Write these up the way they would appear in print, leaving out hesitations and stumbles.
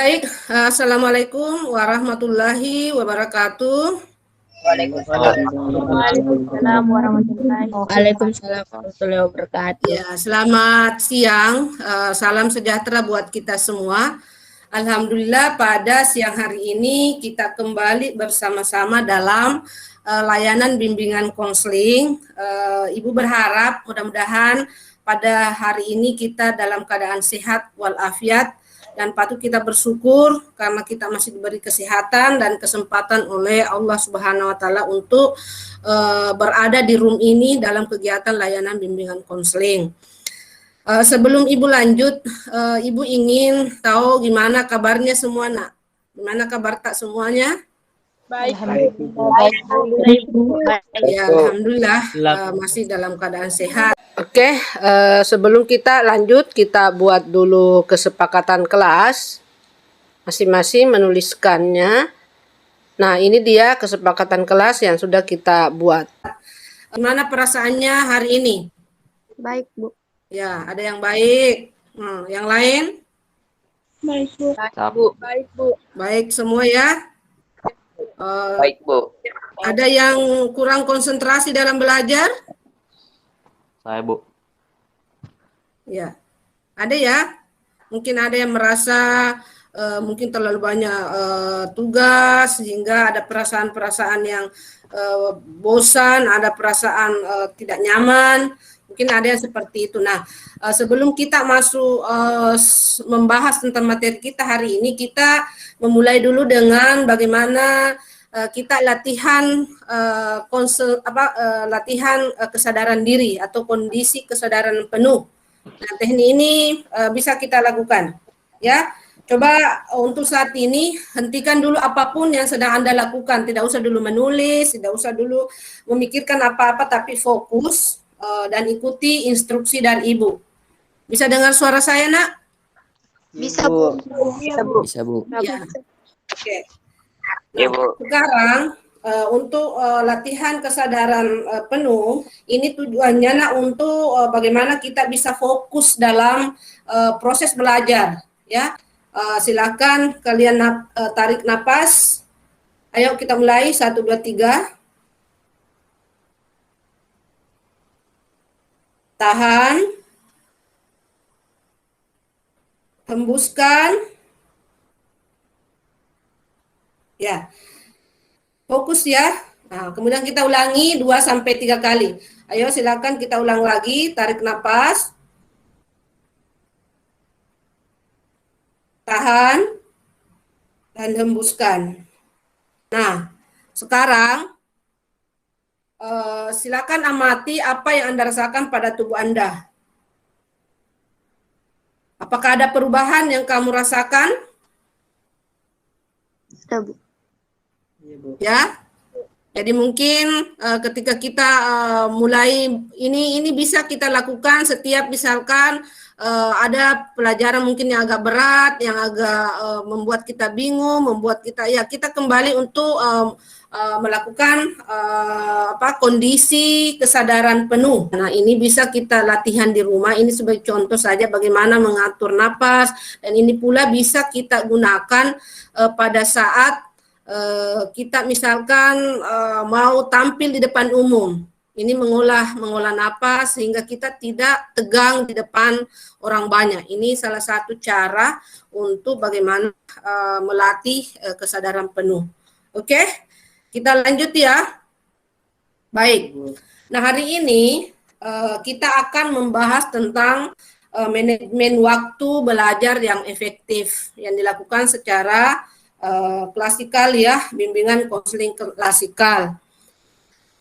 Baik, Assalamualaikum warahmatullahi wabarakatuh. Waalaikumsalam warahmatullahi wabarakatuh. Ya, selamat siang, salam sejahtera buat kita semua. Alhamdulillah pada siang hari ini kita kembali bersama-sama dalam layanan bimbingan konseling. Ibu berharap mudah-mudahan pada hari ini kita dalam keadaan sehat walafiat, dan patut kita bersyukur karena kita masih diberi kesehatan dan kesempatan oleh Allah Subhanahu wa taala untuk berada di room ini dalam kegiatan layanan bimbingan konseling. Sebelum Ibu lanjut, Ibu ingin tahu gimana kabarnya semua, Nak? Gimana kabar tak semuanya? Baik. Ya, alhamdulillah masih dalam keadaan sehat. Oke, sebelum kita lanjut, kita buat dulu kesepakatan kelas. Masing-masing menuliskannya. Nah, ini dia kesepakatan kelas yang sudah kita buat. Gimana perasaannya hari ini? Baik, Bu. Ya, ada yang baik. Yang lain? Baik, Bu. Baik, Bu. Baik semua ya? Baik, Bu. Ada yang kurang konsentrasi dalam belajar? Saya, Bu. Ya, ada ya. Mungkin ada yang merasa mungkin terlalu banyak tugas sehingga ada perasaan-perasaan yang bosan, ada perasaan tidak nyaman. Mungkin ada yang seperti itu. Nah, sebelum kita masuk membahas tentang materi kita hari ini, kita memulai dulu dengan bagaimana kita latihan latihan kesadaran diri atau kondisi kesadaran penuh. Nah, teknik ini bisa kita lakukan. Ya, coba untuk saat ini hentikan dulu apapun yang sedang Anda lakukan. Tidak usah dulu menulis, tidak usah dulu memikirkan apa-apa, tapi fokus dan ikuti instruksi dari Ibu. Bisa dengar suara saya, Nak? Bisa, Bu. Bisa, Bu. Bisa, Bu. Ya. Oke. Ya, Bu. Sekarang untuk latihan kesadaran penuh, ini tujuannya Nak untuk bagaimana kita bisa fokus dalam proses belajar. Ya, silakan kalian tarik napas. Ayo kita mulai 1, 2, 3. Tahan. Hembuskan. Ya. Fokus ya. Nah, kemudian kita ulangi 2 sampai 3 kali. Ayo silakan kita ulang lagi, tarik napas. Tahan dan hembuskan. Nah, sekarang silakan amati apa yang Anda rasakan pada tubuh Anda. Apakah ada perubahan yang kamu rasakan? Sudah, Bu. Ya. Jadi mungkin ketika kita mulai ini bisa kita lakukan setiap misalkan ada pelajaran mungkin yang agak berat, yang agak membuat kita bingung, membuat kita kita kembali untuk melakukan kondisi kesadaran penuh. Nah, ini bisa kita latihan di rumah. Ini sebagai contoh saja bagaimana mengatur napas, dan ini pula bisa kita gunakan pada saat kita misalkan mau tampil di depan umum. Ini mengolah napas sehingga kita tidak tegang di depan orang banyak. Ini salah satu cara untuk bagaimana melatih kesadaran penuh. Oke, kita lanjut ya. Baik. Nah, hari ini kita akan membahas tentang manajemen waktu belajar yang efektif yang dilakukan secara klasikal ya, bimbingan konseling klasikal.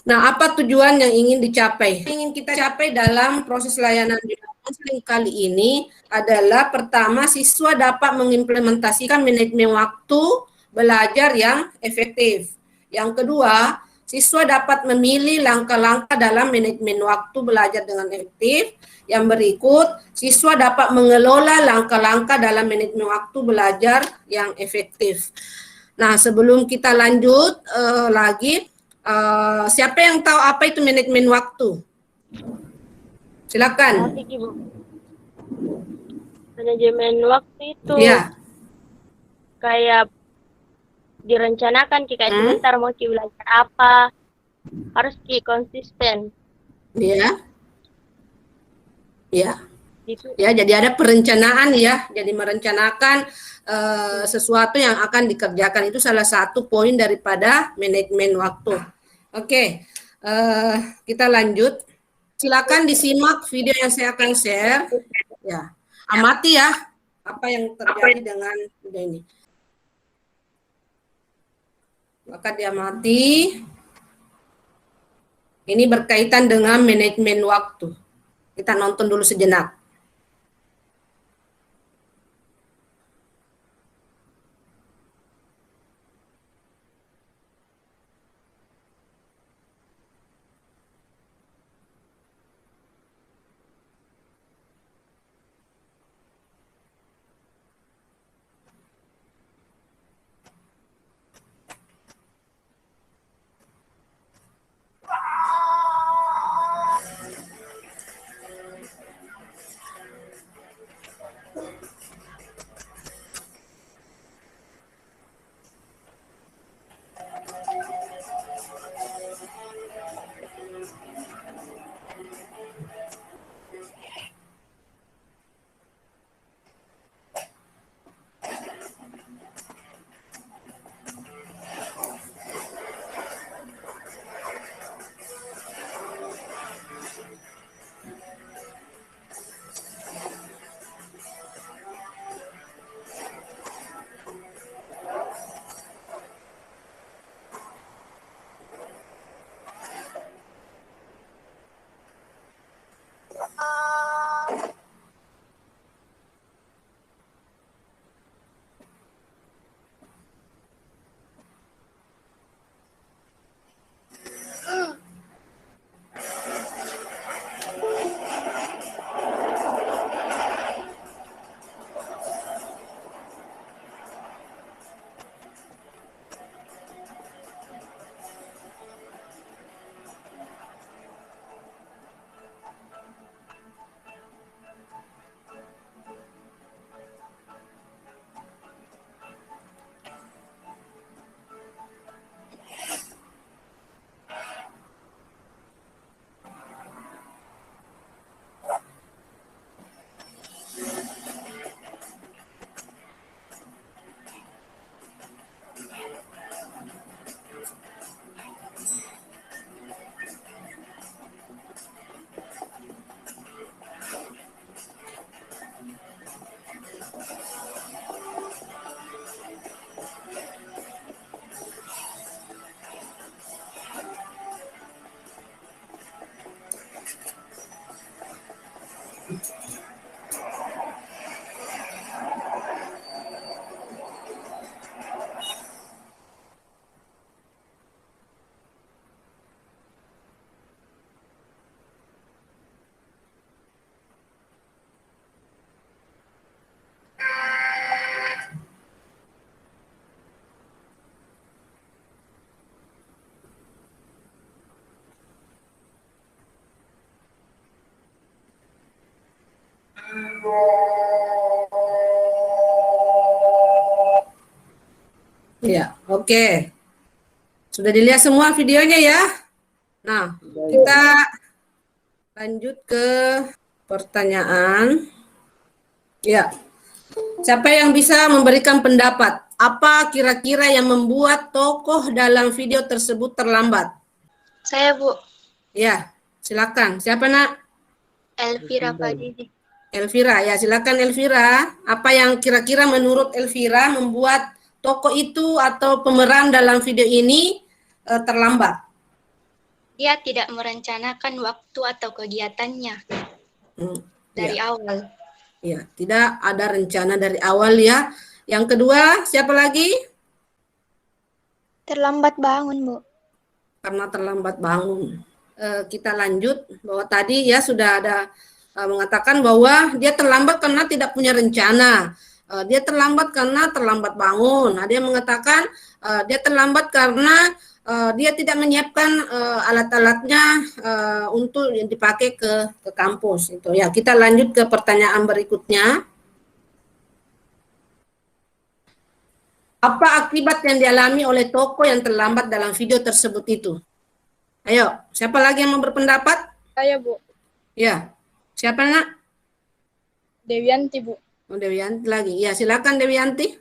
Nah, apa tujuan yang ingin dicapai? Yang ingin kita capai dalam proses layanan bimbingan konseling kali ini adalah pertama, siswa dapat mengimplementasikan manajemen waktu belajar yang efektif. Yang kedua, siswa dapat memilih langkah-langkah dalam manajemen waktu belajar dengan efektif. Yang berikut, siswa dapat mengelola langkah-langkah dalam manajemen waktu belajar yang efektif. Nah, sebelum kita lanjut lagi, siapa yang tahu apa itu manajemen waktu? Silakan. Manajemen waktu itu. Ya. kayak direncanakan kayak sebentar mau belajar apa, harus konsisten. Iya. Ya. Gitu. Ya, jadi ada perencanaan ya. Jadi merencanakan sesuatu yang akan dikerjakan itu salah satu poin daripada manajemen waktu. Oke, kita lanjut. Silakan disimak video yang saya akan share. Ya, amati ya apa yang terjadi dengan video ini. Maka diamati. Ini berkaitan dengan manajemen waktu. Kita nonton dulu sejenak. Ya, oke. Sudah dilihat semua videonya ya? Nah, kita lanjut ke pertanyaan. Ya. Siapa yang bisa memberikan pendapat? Apa kira-kira yang membuat tokoh dalam video tersebut terlambat? Saya, Bu. Ya, silakan. Siapa, Nak? Elvira Fadidi. Elvira, ya silakan Elvira. Apa yang kira-kira menurut Elvira membuat tokoh itu atau pemeran dalam video ini terlambat? Dia tidak merencanakan waktu atau kegiatannya dari awal. Ya, tidak ada rencana dari awal ya. Yang kedua, siapa lagi? Terlambat bangun, Bu. Karena terlambat bangun. Kita lanjut bahwa tadi ya sudah ada mengatakan bahwa dia terlambat karena tidak punya rencana. Dia terlambat karena terlambat bangun. Ada yang mengatakan dia terlambat karena dia tidak menyiapkan alat-alatnya untuk yang dipakai ke kampus. Itu ya. Kita lanjut ke pertanyaan berikutnya. Apa akibat yang dialami oleh tokoh yang terlambat dalam video tersebut itu? Ayo, siapa lagi yang mau berpendapat? Saya, Bu. Ya, siapa nak? Dewianti, Bu. Oh, Dewianti lagi. Ya, silakan Dewianti.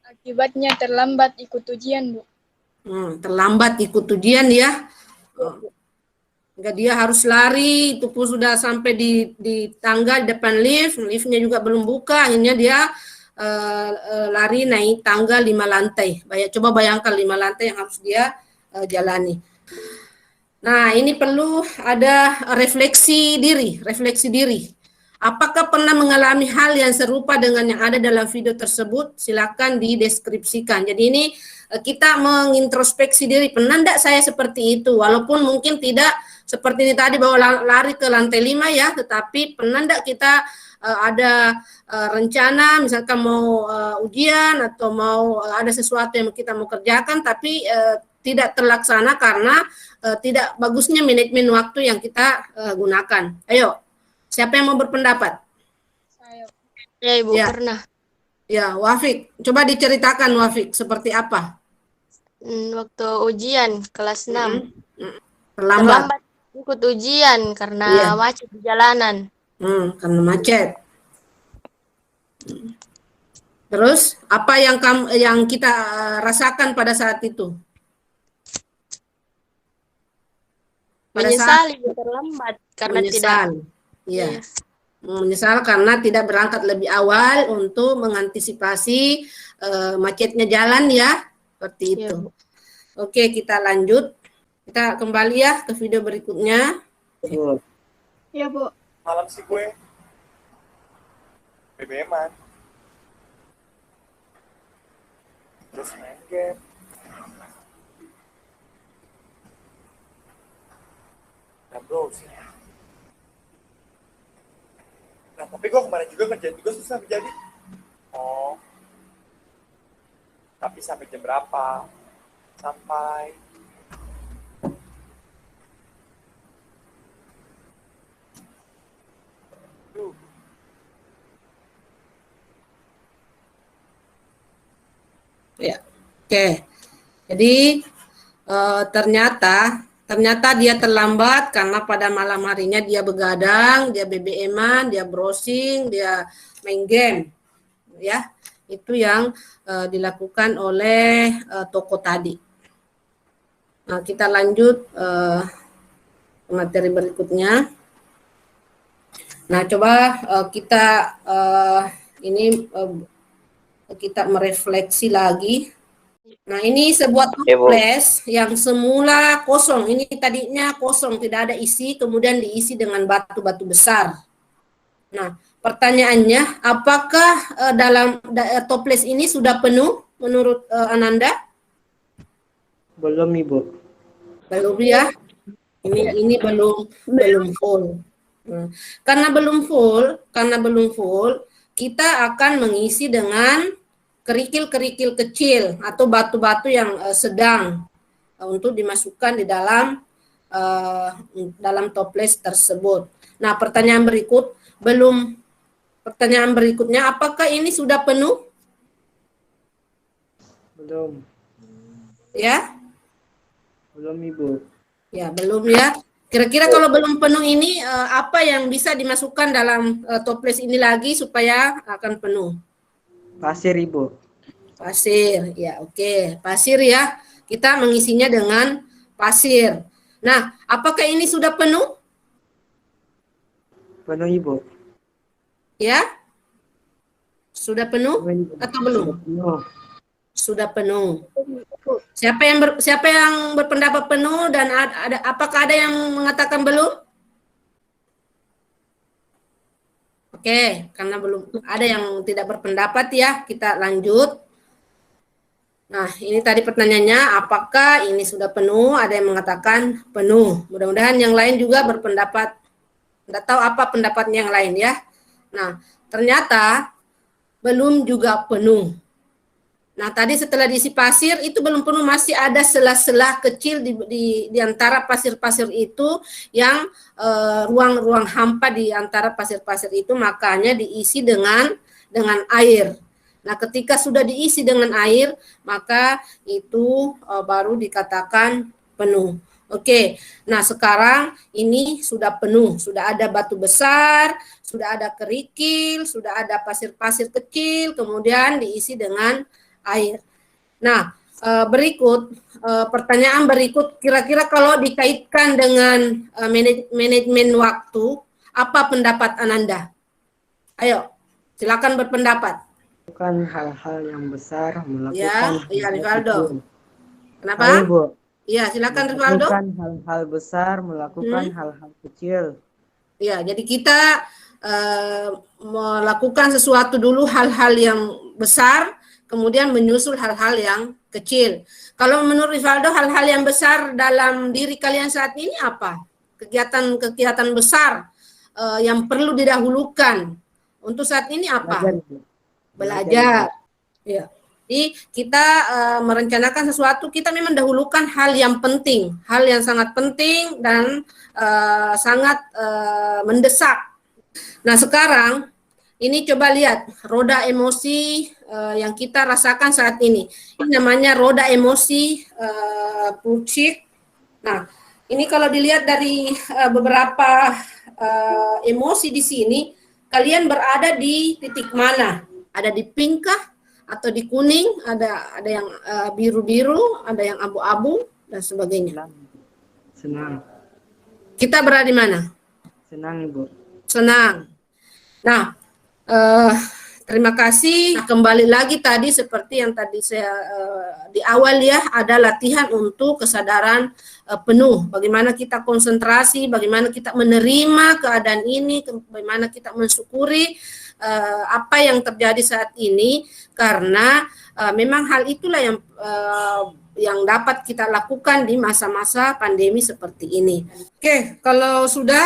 Akibatnya terlambat ikut ujian, Bu. Terlambat ikut ujian ya. Enggak, dia harus lari, itu pun sudah sampai di tangga di depan lift, liftnya juga belum buka, akhirnya dia lari naik tangga 5 lantai. Coba bayangkan 5 lantai yang harus dia jalani. Nah, ini perlu ada refleksi diri. Apakah pernah mengalami hal yang serupa dengan yang ada dalam video tersebut? Silakan dideskripsikan. Jadi ini kita mengintrospeksi diri. Pernah enggak saya seperti itu? Walaupun mungkin tidak seperti ini tadi bahwa lari ke lantai 5 ya, tetapi pernah enggak kita ada rencana misalkan mau ujian atau mau ada sesuatu yang kita mau kerjakan tapi tidak terlaksana karena tidak bagusnya manajemen waktu yang kita gunakan. Ayo, siapa yang mau berpendapat? Saya. Ya, Ibu, Ya. pernah. Ya, Wafik, coba diceritakan Wafik seperti apa? Waktu ujian kelas 6. Terlambat. Ikut ujian karena Iya. macet di jalanan. Karena macet. Terus apa yang kita rasakan pada saat itu? Pada saat Menyesali terlambat karena menyesal. Iya. Menyesal karena tidak berangkat lebih awal untuk mengantisipasi macetnya jalan ya, seperti Iya, itu. Bu. Oke, kita lanjut. Kita kembali ya ke video berikutnya. Ya, Bu. Malam sih gue BBM-an, terus main game. Dan browsing. Nah, tapi gue kemarin juga kerjaan juga susah menjadi. Oh. Tapi sampai jam berapa? Sampai Ya. Oke. Jadi ternyata dia terlambat karena pada malam harinya dia begadang, dia BBM-an, dia browsing, dia main game. Ya. Itu yang dilakukan oleh toko tadi. Nah, kita lanjut ke materi berikutnya. Nah, coba kita kita merefleksi lagi. Nah, ini sebuah toples yang semula kosong. Ini tadinya kosong, tidak ada isi, kemudian diisi dengan batu-batu besar. Nah, pertanyaannya, apakah dalam toples ini sudah penuh menurut Ananda? Belum, Ibu. Belum ya? Ini belum full. Karena belum full, kita akan mengisi dengan kerikil-kerikil kecil atau batu-batu yang sedang untuk dimasukkan di dalam toples tersebut. Nah, pertanyaan berikutnya, apakah ini sudah penuh? Belum. Ya? Belum, Ibu. Ya, belum ya. Kira-kira kalau belum penuh ini, apa yang bisa dimasukkan dalam toples ini lagi supaya akan penuh? Pasir, Ibu. Pasir, ya oke. Pasir ya, kita mengisinya dengan pasir. Nah, apakah ini sudah penuh? Penuh, Ibu. Ya? Sudah penuh atau belum? Penuh. Sudah penuh. Siapa yang berpendapat penuh dan apakah ada yang mengatakan belum? Oke, karena belum ada yang tidak berpendapat ya, kita lanjut. Nah, ini tadi pertanyaannya, apakah ini sudah penuh? Ada yang mengatakan penuh. Mudah-mudahan yang lain juga berpendapat. Tidak tahu apa pendapatnya yang lain ya. Nah, ternyata belum juga penuh. Nah, tadi setelah diisi pasir itu belum penuh, masih ada sela-sela kecil di antara pasir-pasir itu yang ruang-ruang hampa di antara pasir-pasir itu, makanya diisi dengan air. Nah, ketika sudah diisi dengan air, maka itu baru dikatakan penuh. Oke, nah sekarang ini sudah penuh, sudah ada batu besar, sudah ada kerikil, sudah ada pasir-pasir kecil, kemudian diisi dengan air. Nah, berikut pertanyaan berikut, kira-kira kalau dikaitkan dengan manajemen waktu, apa pendapat Ananda? Ayo, silakan berpendapat. Melakukan hal-hal yang besar, melakukan Ya, Rivaldo. Kenapa? Ayo, Bu. Iya, silakan Rivaldo. Melakukan hal-hal besar, melakukan hal-hal kecil. Ya, jadi kita melakukan sesuatu dulu hal-hal yang besar, kemudian menyusul hal-hal yang kecil. Kalau menurut Rivaldo, hal-hal yang besar dalam diri kalian saat ini apa? Kegiatan-kegiatan besar yang perlu didahulukan untuk saat ini apa? Belajar. Ya. Jadi kita merencanakan sesuatu, kita memang dahulukan hal yang penting, hal yang sangat penting dan sangat mendesak. Nah sekarang ini coba lihat roda emosi yang kita rasakan saat ini. Ini namanya roda emosi Plutchik. Nah ini kalau dilihat dari beberapa emosi di sini, kalian berada di titik mana? Ada di pink kah? Atau di kuning, ada yang biru-biru, ada yang abu-abu dan sebagainya. Senang. Kita berada di mana? Senang, Ibu. Senang. Nah, terima kasih. Nah, kembali lagi tadi seperti yang tadi saya di awal ya, ada latihan untuk kesadaran penuh. Bagaimana kita konsentrasi, bagaimana kita menerima keadaan ini, bagaimana kita mensyukuri apa yang terjadi saat ini, karena memang hal itulah yang dapat kita lakukan di masa-masa pandemi seperti ini. Oke, kalau sudah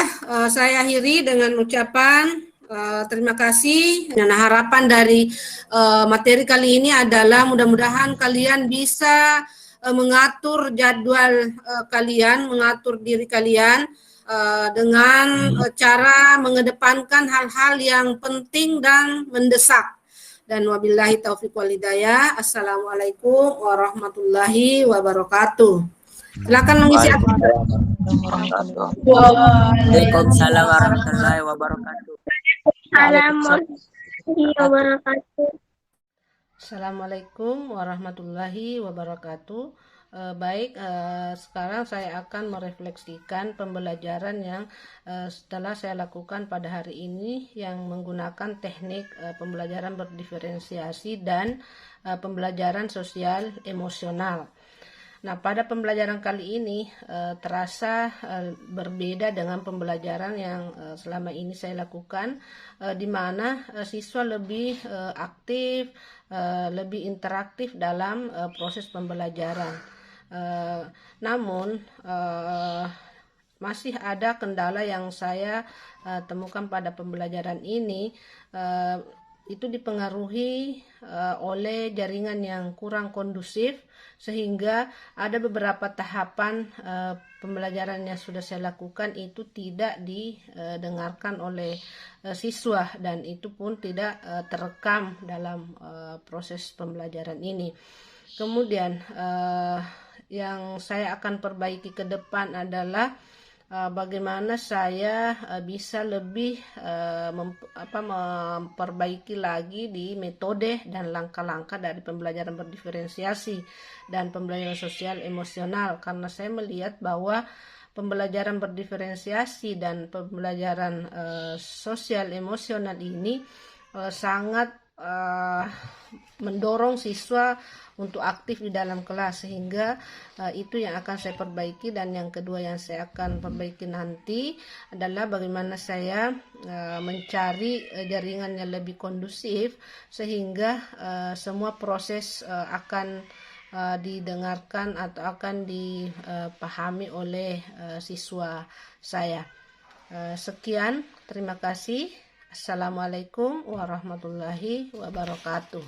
saya akhiri dengan ucapan terima kasih. Nah, harapan dari materi kali ini adalah mudah-mudahan kalian bisa mengatur jadwal kalian, mengatur diri kalian dengan cara mengedepankan hal-hal yang penting dan mendesak. Dan wabillahi taufiq wal hidayah. Assalamualaikum warahmatullahi wabarakatuh. Silakan mengisi Waalaikumsalam warahmatullahi wabarakatuh. Assalamualaikum warahmatullahi wabarakatuh. Baik, sekarang saya akan merefleksikan pembelajaran yang setelah saya lakukan pada hari ini yang menggunakan teknik pembelajaran berdiferensiasi dan pembelajaran sosial emosional. Nah, pada pembelajaran kali ini terasa berbeda dengan pembelajaran yang selama ini saya lakukan, di mana siswa lebih aktif, lebih interaktif dalam proses pembelajaran. Namun masih ada kendala yang saya temukan pada pembelajaran ini, itu dipengaruhi oleh jaringan yang kurang kondusif, sehingga ada beberapa tahapan pembelajaran yang sudah saya lakukan itu tidak didengarkan oleh siswa, dan itu pun tidak terekam dalam proses pembelajaran ini. Kemudian yang saya akan perbaiki ke depan adalah bagaimana saya bisa lebih memperbaiki lagi di metode dan langkah-langkah dari pembelajaran berdiferensiasi dan pembelajaran sosial emosional, karena saya melihat bahwa pembelajaran berdiferensiasi dan pembelajaran sosial emosional ini sangat mendorong siswa untuk aktif di dalam kelas, sehingga itu yang akan saya perbaiki. Dan yang kedua yang saya akan perbaiki nanti adalah bagaimana saya mencari jaringan yang lebih kondusif, sehingga semua proses akan didengarkan atau akan dipahami oleh siswa saya. Sekian, terima kasih. Assalamualaikum warahmatullahi wabarakatuh.